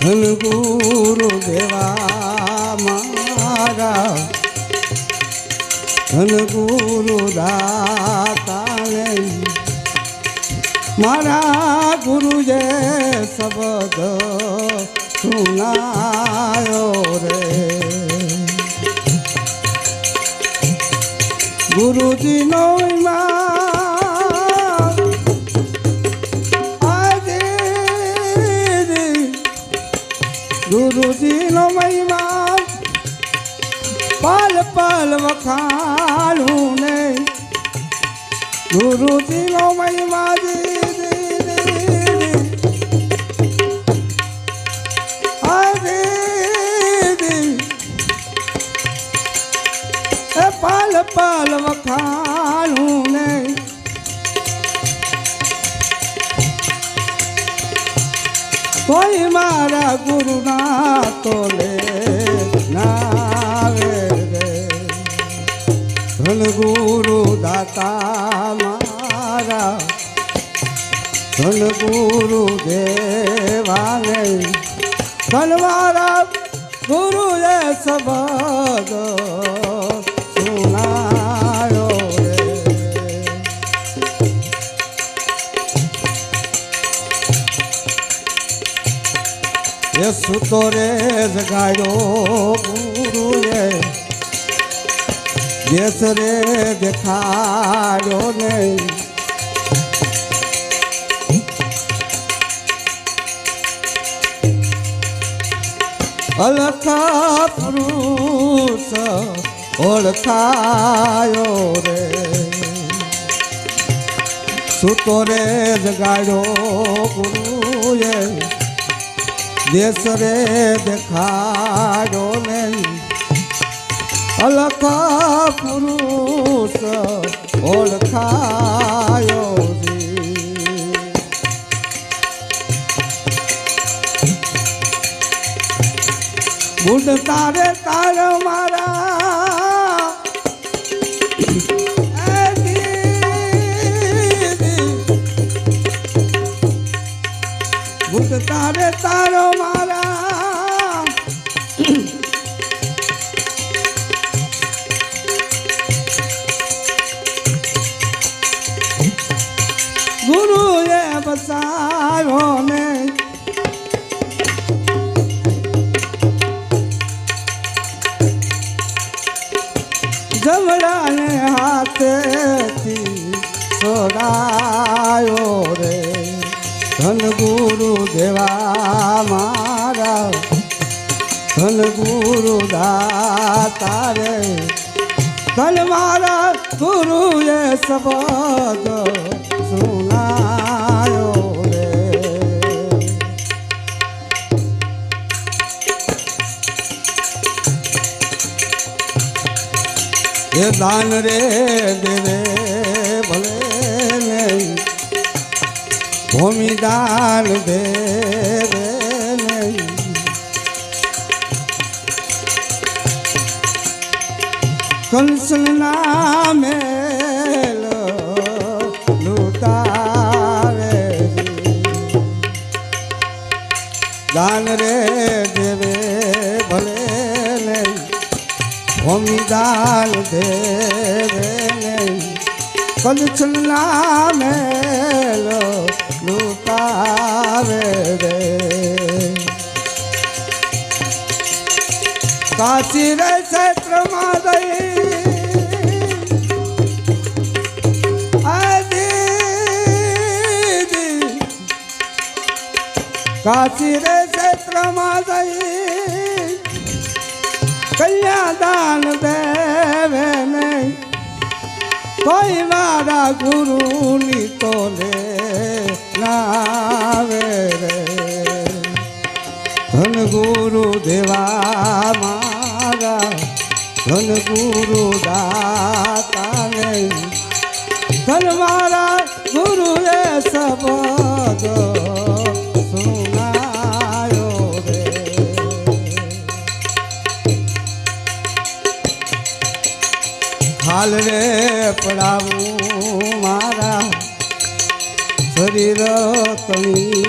ધન ગુરુ દેવા મારા ધન ગુરુ દાતાને મારા ગુરુજે શબ્દ સુનાયો રે ગુરુજીનો ગુરુજીનો મહિમા પલ પલ વખાણું ને ગુરુજીનો મહિમા પલ પલ વખાણું ને કોઈ મારા ગુરુના તોલે નાવે રે ધન ગુરુ દાતા મારા ધન ગુરુ દેવાને ધન મારા ગુરુએ શબ્દ સુનાયો રે એ સુતો રે જગાડ્યો ગુરુએ દેશ રે દેખાડ્યો ને અલખ પુરુષ ઓળખાયો રે સુતો રે જગાડ્યો ગુરુએ દેશ રે દેખાડો ને અલખ પુરુષ ઓળખાયો બુડ તારે તાર મારા બુડ તારે તારો મારા ગુરુએ બસાવ્યો ને જમડાને હાથેથી છોડાયો રે ધન ગુરુ દેવા મારા ધન ગુરુ દાતા રે ધન મારા ગુરુએ શબ્દ સુનાયો રે એ દાન રે દેવે ભલે નહીં ભૂમિ દાન દેવે નહીં કંસન નામે લૂટાવે દાન રે દેવે ભલે નહીં ભૂમિ દાન દેવે નહીં કંસન નામે લૂટાવે રે કાશી રે ક્ષેત્રમાં કાશી રે ક્ષેત્રમાં જઈ કન્યાદાન દેવે નહીં કોઈ મારા ગુરુની તોલે નાવે રે ધન ગુરુ દેવા મારા ધન ગુરુ દાતા નહીં ધન મારા ગુરુએ શબ્દ સુનાયો રે હાલ રે પડાવું મારા શરીર તણી